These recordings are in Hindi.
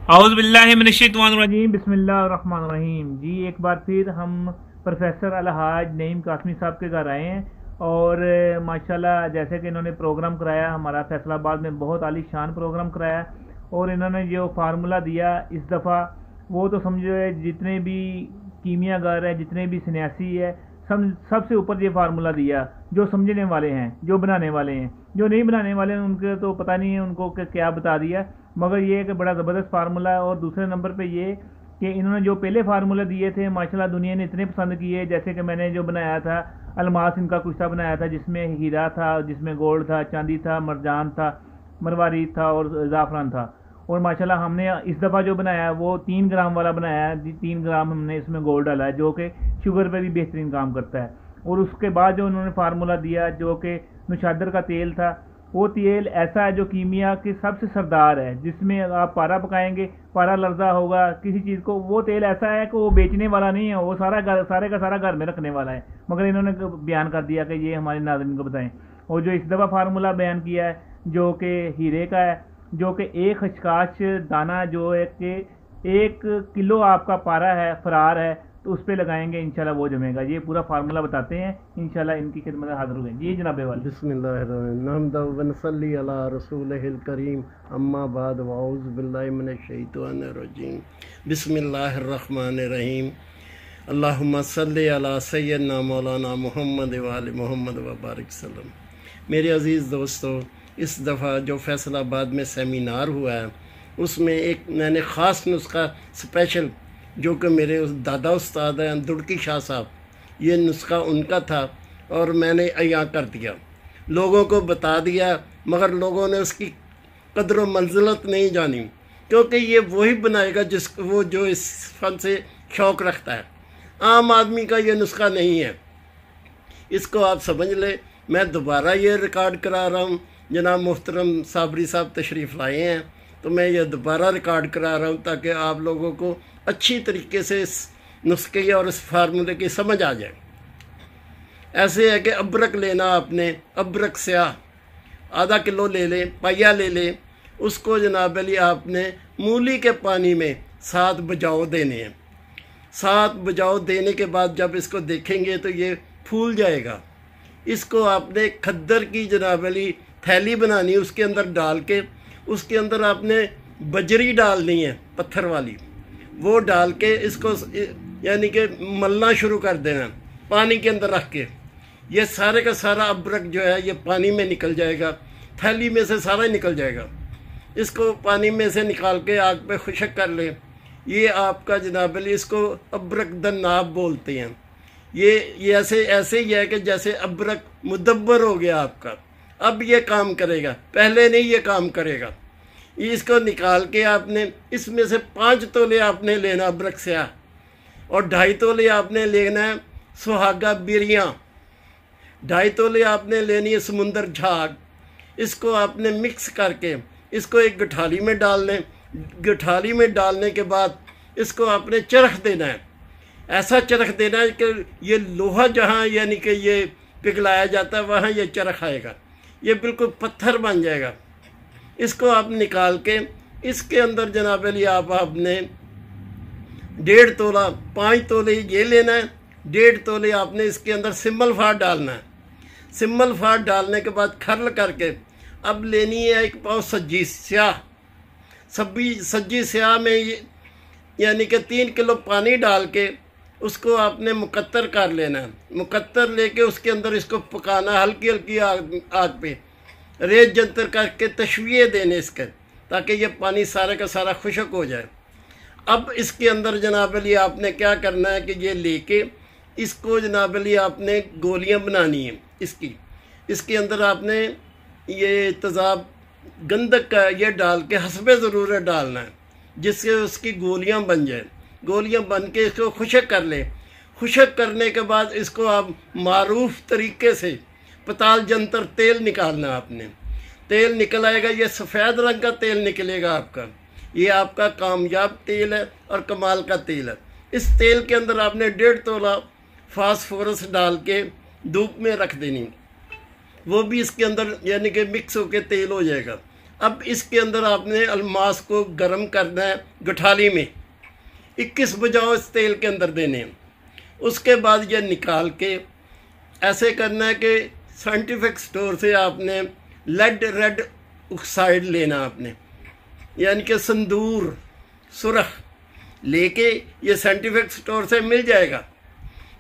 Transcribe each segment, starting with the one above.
औज़ुबिल्लाहिमिनश्शैतानिर्रजीम बिस्मिल्लाहिर्रहमानिर्रहीम। जी एक बार फिर हम प्रोफेसर अलहाज नईम कासमी साहब के घर आए हैं और माशाल्लाह जैसे कि इन्होंने प्रोग्राम कराया, हमारा फैसलाबाद में बहुत आलीशान प्रोग्राम कराया और इन्होंने जो फार्मूला दिया इस दफ़ा वो तो समझो जितने भी कीमियागर है, जितने भी सन्यासी है, सबसे ऊपर ये फार्मूला दिया। जो समझने वाले हैं, जो बनाने वाले हैं, जो नहीं बनाने वाले हैं उनके तो पता नहीं है उनको क्या बता दिया, मगर ये एक बड़ा ज़बरदस्त फार्मूला है। और दूसरे नंबर पे ये कि इन्होंने जो पहले फार्मूले दिए थे माशाल्लाह दुनिया ने इतने पसंद किए। जैसे कि मैंने जो बनाया था अलमास इनका कुश्ता बनाया था, जिसमें हीरा था, जिसमें गोल्ड था, चांदी था, मरजान था, मरवारीद था और ज़ाफ़रान था। और माशाल्लाह हमने इस दफ़ा जो बनाया वो 3 ग्राम वाला बनाया है। 3 ग्राम हमने इसमें गोल्ड डाला है जो कि शुगर पे भी बेहतरीन काम करता है। और उसके बाद जो उन्होंने फार्मूला दिया जो कि नुशादर का तेल था, वो तेल ऐसा है जो कीमिया के सबसे सरदार है, जिसमें आप पारा पकाएंगे पारा लर्जा होगा किसी चीज़ को। वो तेल ऐसा है कि वो बेचने वाला नहीं है, वो सारे का सारा घर में रखने वाला है, मगर इन्होंने बयान कर दिया कि ये हमारे नाज़रीन को बताएं। और जो इस दफ़ा फार्मूला बयान किया है जो कि हीरे का है, जो कि एक खचकाश दाना जो है कि 1 किलो आपका पारा है फरार है तो उस पर लगाएंगे इंशाल्लाह वो जमेगा। ये पूरा फार्मूला बताते हैं, इंशाल्लाह इनकी खिदमत में हाजिर हो गए। जी जनाब वाले बिस्मिल्लाहिर्रहमानिर्रहीम अला रसूलिहिल करीम अम्मा बाद वाउज़ु बिल्लाहि मिनश्शैतानिर्रजीम बिस्मिल्लाहिर्रहमानिर्रहीम अल्लाहुम्मा सल्लि अला सय्यदना मौलाना मुहम्मद व आलि मुहम्मद व बारिक सल्लम। मेरे अज़ीज़ दोस्तों, इस दफ़ा जो फैसलाबाद में सेमिनार हुआ है उसमें एक मैंने ख़ास नुस्खा स्पेशल जो कि मेरे उस दादा उस्ताद हैं दुड़की शाह साहब, ये नुस्खा उनका था और मैंने अया कर दिया, लोगों को बता दिया, मगर लोगों ने उसकी कदर व मंजिलत नहीं जानी, क्योंकि ये वही बनाएगा वो जो इस फन से शौक़ रखता है। आम आदमी का ये नुस्खा नहीं है, इसको आप समझ ले। मैं दोबारा ये रिकॉर्ड करा रहा हूँ, जनाब मोहतरम साबरी साहब तशरीफ़ लाए हैं तो मैं ये दोबारा रिकॉर्ड करा रहा हूँ ताकि आप लोगों को अच्छी तरीके से इस नुस्खे और इस फार्मूले की समझ आ जाए। ऐसे है कि अबरक लेना आपने, अबरक स्याह आधा किलो ले लें, पाया ले लें, उसको जनाब अली आपने मूली के पानी में 7 बजाव देने हैं। 7 बजाव देने के बाद जब इसको देखेंगे तो ये फूल जाएगा। इसको आपने खद्दर की जनाब अली थैली बनानी, उसके अंदर डाल के उसके अंदर आपने बजरी डालनी है पत्थर वाली, वो डाल के इसको यानी कि मलना शुरू कर देना पानी के अंदर रख के। ये सारे का सारा अबरक जो है ये पानी में निकल जाएगा, थैली में से सारा ही निकल जाएगा। इसको पानी में से निकाल के आग पे खुशक कर ले। ये आपका जनाब अली इसको अबरक दन्नाब बोलते हैं। ये ऐसे ही है कि जैसे अबरक मुदब्बर हो गया आपका, अब ये काम करेगा, पहले नहीं ये काम करेगा। इसको निकाल के आपने इसमें से 5 तोले आपने लेना अबरक स्याह और 2.5 तोले आपने लेना है सुहागा बिरियाँ, 2.5 तोले आपने लेनी है समुंदर झाग। इसको आपने मिक्स करके इसको एक गठाली में डाल लें। गठाली में डालने के बाद इसको आपने चरख देना है, ऐसा चरख देना है कि ये लोहा जहाँ यानी कि ये पिघलाया जाता है वहाँ ये चरख आएगा, ये बिल्कुल पत्थर बन जाएगा। इसको आप निकाल के इसके अंदर जनाब अली आपने 1.5 तोला 5 तोले ये लेना है, 1.5 तोले आपने इसके अंदर सिम्बल फाट डालना है। सिम्बल फाट डालने के बाद खरल करके अब लेनी है 1 पाव सज्जी स्याह। सज्जी स्याह में यानी कि 3 किलो पानी डाल के उसको आपने मुकत्तर कर लेना है। मुकत्तर लेके उसके अंदर इसको पकाना हल्की हल्की आग पे, रेत जंतर करके तशवीए देने इसके, ताकि ये पानी सारे का सारा खुशक हो जाए। अब इसके अंदर जनाब अली आपने क्या करना है कि ये लेके इसको जनाब अली आपने गोलियां बनानी है इसके अंदर आपने ये तेज़ाब गंधक का ये डाल के हस्बे ज़रूरत डालना है, जिससे उसकी गोलियां बन जाए। गोलियां बन के इसको खुशक कर ले। खुशक करने के बाद इसको आप मारूफ तरीके से पताल जंतर तेल निकालना। आपने तेल निकल आएगा, ये सफ़ेद रंग का तेल निकलेगा आपका, ये आपका कामयाब तेल है और कमाल का तेल है। इस तेल के अंदर आपने 1.5 तोला फास्फोरस डाल के धूप में रख देनी, वो भी इसके अंदर यानी कि मिक्स होकर तेल हो जाएगा। अब इसके अंदर आपने अलमास को गर्म करना है गठाली में, 21 बजाओ इस तेल के अंदर देने हैं। उसके बाद ये निकाल के ऐसे करना है कि साइंटिफिक स्टोर से आपने लेड रेड ऑक्साइड लेना आपने, यानी कि संदूर सुरख लेके, ये साइंटिफिक स्टोर से मिल जाएगा।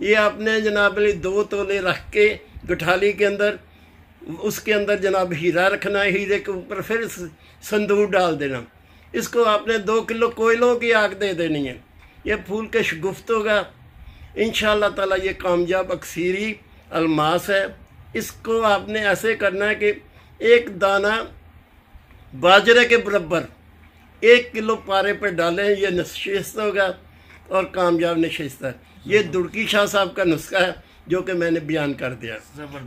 ये आपने जनाब 2 तोले रख के गठाली के अंदर, उसके अंदर जनाब हीरा रखना है, हीरे के ऊपर फिर संदूर डाल देना। इसको आपने 2 किलो कोयलों की आग दे देनी है। ये फूल के शगुफ्त होगा इंशाअल्लाह ताला। ये कामयाब अक्सीरी अलमास है। इसको आपने ऐसे करना है कि एक दाना बाजरे के बराबर 1 किलो पारे पर डालें, ये नशिस्त होगा और कामयाब नशिस्त है। ये दुर्की शाह साहब का नुस्खा है जो कि मैंने बयान कर दिया,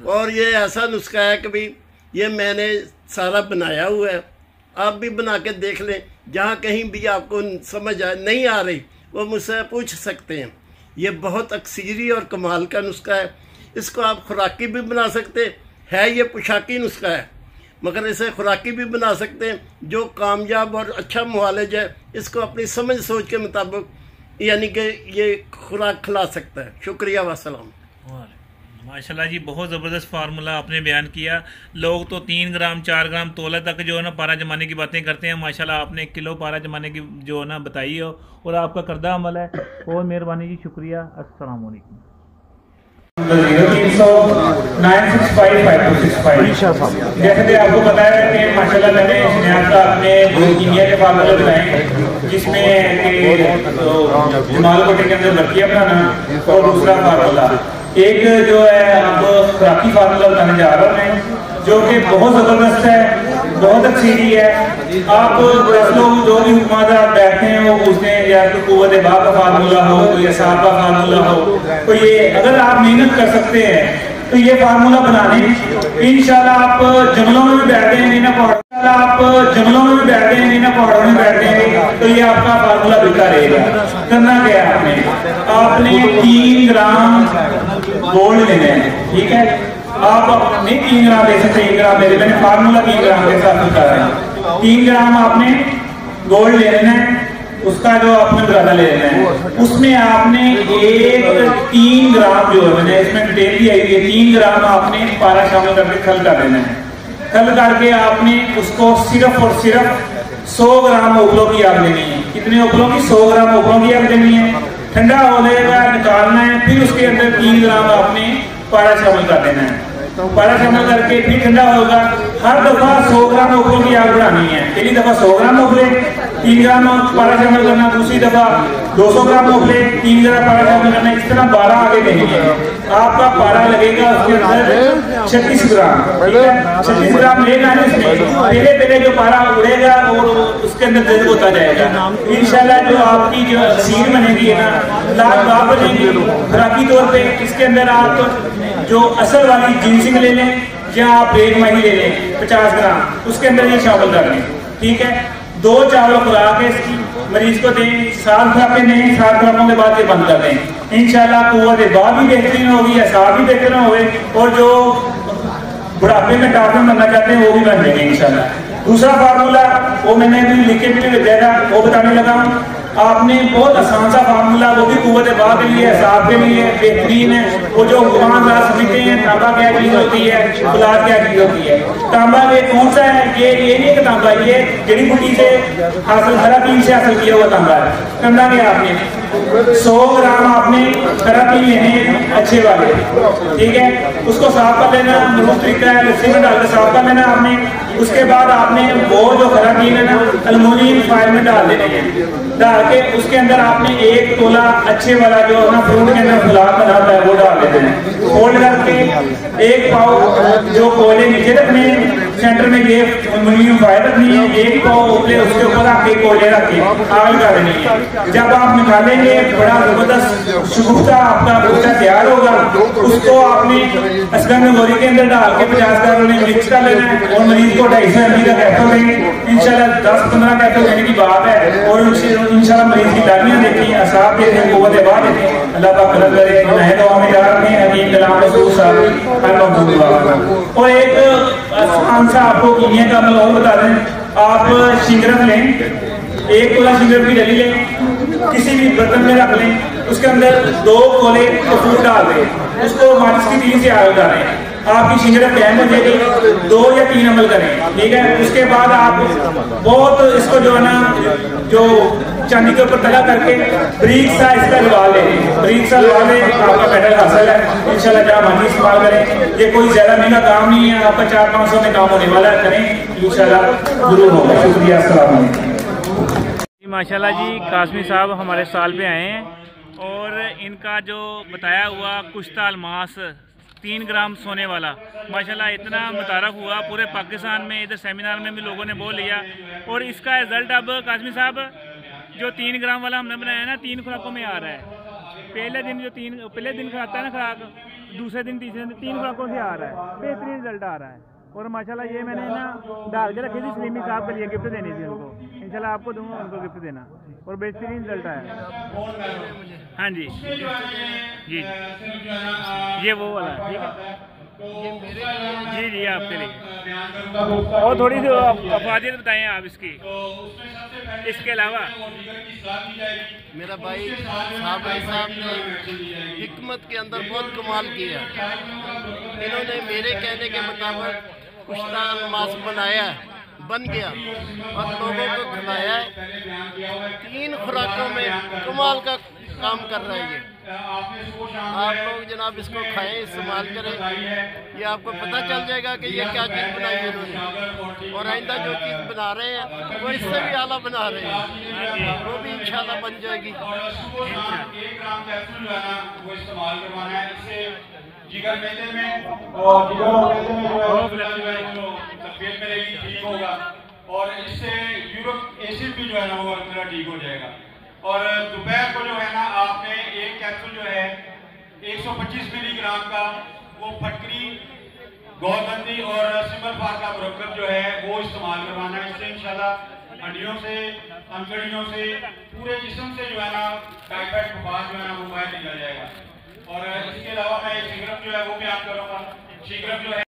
और ये ऐसा नुस्खा है कि भाई ये मैंने सारा बनाया हुआ है, आप भी बना के देख लें। जहाँ कहीं भी आपको समझ नहीं आ रही वो मुझसे पूछ सकते हैं। ये बहुत अक्सीरी और कमाल का नुस्खा है। इसको आप खुराकी भी बना सकते हैं, ये पोशाकी नुस्खा है, मगर इसे खुराकी भी बना सकते हैं। जो कामयाब और अच्छा मुआलिज है इसको अपनी समझ सोच के मुताबिक यानी कि ये खुराक खिला सकता है। शुक्रिया वसलाम। माशाल्लाह जी, बहुत ज़बरदस्त फार्मूला आपने बयान किया। लोग तो 3 ग्राम 4 ग्राम तोला तक जो है ना पारा जमाने की बातें करते हैं। माशाल्लाह आपने 1 किलो पारा जमाने की जो है ना बताई हो और आपका करदा अमल है। और मेहरबानी जी, शुक्रिया। अस्सलाम वालेकुम। 0309655265। जैसे कि आपको बताया कि माशाल्लाह मैंने स्नेहा का अपने कीमिया के फार्मूले बनाए, जिसमें जमाल कोटे के अंदर लड़कियां बनाना और दूसरा फार्मूला एक जो है अब खुराकी फार्मूला बताने जा रहा हूँ मैं, जो कि बहुत ज़बरदस्त है, बहुत अच्छी है। आप 10 लोग जो भी हुक्मात आप बैठते हैं वो पूछते हैं या तो कुव्वत बाप का फार्मूला हो या साहब का फार्मूला हो, तो ये अगर आप मेहनत कर सकते हैं तो ये फार्मूला बनाने इंशाल्लाह आप जंगलों में भी बैठते हैं नीना पहाड़ों, आप जंगलों में भी बैठते हैं नीना पहाड़ों में बैठते हैं तो ये आपका फार्मूला बिकता रहेगा। करना क्या है आपने 3 ग्राम गोल्ड लेना है, ठीक है। आप नहीं 3 ग्राम ले सकते, 1 ग्राम ले, मैंने फार्मूला 3 ग्राम के साथ बता रहा हूँ। 3 ग्राम आपने गोल्ड ले लेना है, उसका जो आपने अंदाजा ले लेना है। उसमें आपने 3 ग्राम जो है, मैंने इसमें डिटेल दी आई है, 3 ग्राम आपने पारा शामिल करके खल कर देना है। खल करके आपने उसको सिर्फ और सिर्फ 100 ग्राम ओपलों की आग देनी है। कितने ओपलों की? 100 ग्राम ओपलों की आग देनी है। ठंडा हो जाएगा, निकालना है, फिर उसके अंदर 3 ग्राम आपने पारा शामिल कर देना है। पारा शामिल करके फिर ठंडा होगा। हर दफा 100 ग्राम ओपलों की आग बढ़ानी है। पहली दफा 100 ग्राम ओपले, 3 ग्राम पारा शामिल करना, दूसरी दफा 200 ग्राम ओपले, 3 ग्राम पारा शामिल करना, इस तरह 12 आगे देंगे। आपका पारा लगेगा उसके अंदर 36 ग्राम, 36 ग्राम लेना है। इसमें पहले पहले जो पारा उड़ेगा और उसके अंदर जज्ब होता जाएगा। इंशाल्लाह जो आपकी जो सीर बनेगी ना, लाजवाब बनेगी खुराकी तौर पे। इसके अंदर आप जो असल वाली जिनसिंग ले लें या आप एक माही ले लें 50 ग्राम, उसके अंदर ये शामिल कर लें, ठीक है। 2 चावल खुराक है इसकी, मरीज को दें। 7 खुराकें दें, 7 खुराकों के बाद ये बंद कर दें। इंशाल्लाह कुव्वत बात भी बेहतरीन होगी, एहसास भी बेहतरीन होगी, और जो बुढ़ापे में डॉक्टर बनना चाहते हैं वो भी बन जाएंगे इंशाल्लाह। दूसरा फार्मूला वो मैंने भी लिखे भी भेजा था, वो बताने लगा हूँ। आपने बहुत आसान सा फार्मूला, वो भी कुव्वत बात के लिए, एहसास के लिए बेहतरीन है। वो जो हुक्मान समझते हैं तांबा क्या चीज होती है, फुलाद क्या चीज होती है। तांबा ये कौन सा है? ये नहीं कि तांबा ये जड़ी बूटी से हासिल, खराबीन से हासिल किया हुआ तांबा है। करना क्या आपने 100 ग्राम आपने खराबीन लेने अच्छे वाले, ठीक है। उसको साफ कर लेना, मरूज तरीका है, लस्सी में डालकर साफ कर लेना आपने। उसके बाद आपने वो जो खराबीन है ना एल्युमिनियम फॉइल में डाल देने हैं। डाल के उसके अंदर आपने 1 तोला अच्छे वाला जो है ना फ्रूट के अंदर फुलाद बनाता है वो डाल देते हैं। फोल्ड करके 1 पाव जो कोयले नीचे रखने हैं, सेंटर में ये एल्युमिनियम फॉइल रखनी है, 1 पाव उपले उसके ऊपर आके कोयले रख के आग लगा देनी है। जब आप निकालेंगे बड़ा जबरदस्त शुगुफ्ता आपका भुट्टा तैयार होगा। उसको आपने असगन गोरी के अंदर डाल के 50 ग्राम मिक्स कर लेना है और मरीज को 250 ml का कैप्सूल देंगे। इंशाल्लाह 10-15 कैप्सूल देने की बात है। और इंशाल्लाह मरीज की दालियां देखें, असाब देखें, कुव्वत बात देखें। अल्लाह पाक मदद करे। नए दुआ में जा रहे हैं हकीम कलाम रसूल साहब। और एक खान सा आपको कीनिया का अमल और बता दें। आप शिंगरफ लें, 1 तोला शिंगरफ की डली लें, किसी भी बर्तन में रख लें, उसके अंदर 2 कोले कपूर डाल दें, उसको माचिस की तीली से आग डालें, आपकी शिंगरफ कैम हो जाएगी। 2 या 3 अमल करें, ठीक है। उसके बाद आप बहुत इसको जो है ना, जो चांदी के ऊपर तला करके ब्रीक सा इसका लगा लें, ब्रीक सा लगा लें, आपका मेडल हासिल है इंशाल्लाह। जहाँ मर्जी इस्तेमाल करें, ये कोई ज्यादा महंगा काम नहीं है, आपका 400-500 में काम होने वाला है, करें इंशाल्लाह जरूर होगा। शुक्रिया, अस्सलाम वालेकुम। माशाल्लाह जी, कासमी साहब हमारे साल पे आए हैं और इनका जो बताया हुआ कुश्ता अलमास 3 ग्राम सोने वाला माशाल्लाह इतना मुतारफ हुआ पूरे पाकिस्तान में, इधर सेमिनार में भी लोगों ने बोल लिया। और इसका रिजल्ट अब कासमी साहब जो 3 ग्राम वाला हमने बनाया ना, 3 खुराकों में आ रहा है। पहले दिन खाता है ना खुराक, दूसरे दिन तीसरे दिन 3 खुराकों से आ रहा है, बेहतरीन रिजल्ट आ रहा है। और माशाल्लाह ये मैंने ना डाल के रखी थी सलीमी साहब के लिए, गिफ्ट देनी थी उनको, इंशाल्लाह आपको दूंगा, उनको गिफ्ट देना, और बेहतरीन रिजल्ट आया। हाँ जी जी, ये वो वाला है, ठीक है जी जी, आपके लिए। और थोड़ी सी अफादियत बताएं आप इसकी, इसके अलावा। मेरा भाई साहब ने हिकमत के अंदर बहुत कमाल किया। इन्होंने मेरे कहने के मुताबिक कुश्ता अलमास बनाया, बन गया और लोगों को खिलाया है। 3 खुराकों में कमाल का काम कर रहा है ये। आप लोग जनाब इसको खाएं, इस्तेमाल करें, ये आपको पता चल जाएगा कि ये क्या चीज़ बनाई है इन्होंने। और आइंदा जो चीज़ बना रहे हैं वो इससे भी आला बना रहे हैं, वो भी इंशाल्लाह बन जाएगी। जिगर मेले में और तकलीफ मिलेगी, ठीक होगा। और इससे यूरिक एसिड भी जो है ना वो मेरा ठीक हो जाएगा। और दोपहर को जो है ना आपने 1 कैप्सूल जो है 125 मिलीग्राम का वो फटकरी, गौरगंदी और सिमरफार का मुरक्कब जो है वो इस्तेमाल करवाना है। इससे इंशाल्लाह हड्डियों से, अंगड़ियों से, पूरे जिस्म से जो है ना टाइफाइड बुखार जो है ना वो बाहर निकल जाएगा। और इसके अलावा मैं शीघ्रम जो है वो भी आप करूँगा। शीघ्रम जो है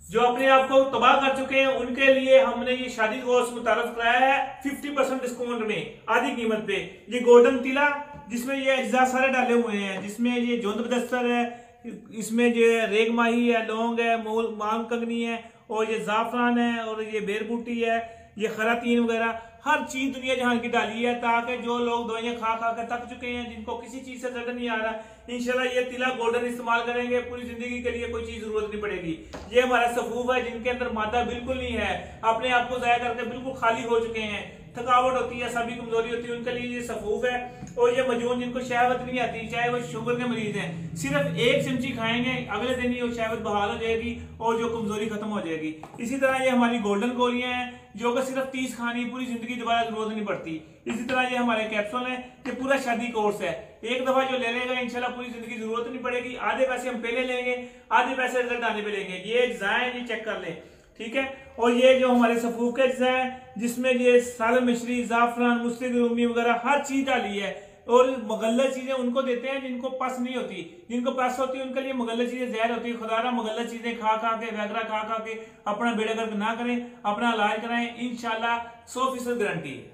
जो अपने आप को तबाह कर चुके हैं उनके लिए हमने ये शादी कोर्स मुतारफ कराया है 50% डिस्काउंट में, आधी कीमत पे। ये गोल्डन तिला जिसमें ये अज्जा सारे डाले हुए हैं, जिसमें ये जोंद बदस्तर है, इसमें जो रेग माही है, लौंग है, मांग कंगनी है, और ये जाफरान है, और ये बेरबूटी है, ये खरातीन वगैरह हर चीज दुनिया जहां की डाली है, ताकि जो लोग दवाइयां खा खा कर थक चुके हैं, जिनको किसी चीज से दर्द नहीं आ रहा, इंशाल्लाह ये तिला गोल्डन इस्तेमाल करेंगे, पूरी जिंदगी के लिए कोई चीज जरूरत नहीं पड़ेगी। ये हमारा सफूफ है जिनके अंदर मादा बिल्कुल नहीं है, अपने आप को जाया करके बिल्कुल खाली हो चुके हैं, थकावट होती है, सभी कमजोरी होती है, उनके लिए ये सफूफ है। और ये मजून जिनको शहवत नहीं आती, चाहे वो शुगर के मरीज हैं, सिर्फ 1 चमची खाएंगे, अगले दिन ही वो शहवत बहाल हो जाएगी और जो कमजोरी खत्म हो जाएगी। इसी तरह ये हमारी गोल्डन गोलियां हैं जो कि सिर्फ 30 खानी, पूरी जिंदगी दोबारा जरूरत नहीं पड़ती। इसी तरह ये हमारे कैप्सूल है, ये पूरा शादी कोर्स है, एक दफा जो ले लेगा इंशाल्लाह पूरी जिंदगी जरूरत नहीं पड़ेगी। आधे पैसे हम पहले लेंगे, आधे पैसे रिजल्ट आने पे लेंगे। ये डिजाइन ये चेक कर ले, ठीक है। और ये जो हमारे सफूफ के डिजाइन जिसमें ये साल मिश्री, जाफरान, मुस्लिद रूमी वगैरह हर चीज डाली है। और मगल्ला चीजें उनको देते हैं जिनको पस नहीं होती, जिनको पस होती है उनके लिए मगल्ला चीजें जहर होती है। खुदारा मगल्ला चीजें खा खा के, वगैरह खा खा के अपना बेड़ा गर्क ना करें, अपना इलाज कराएं, इंशाल्लाह 100% गारंटी है।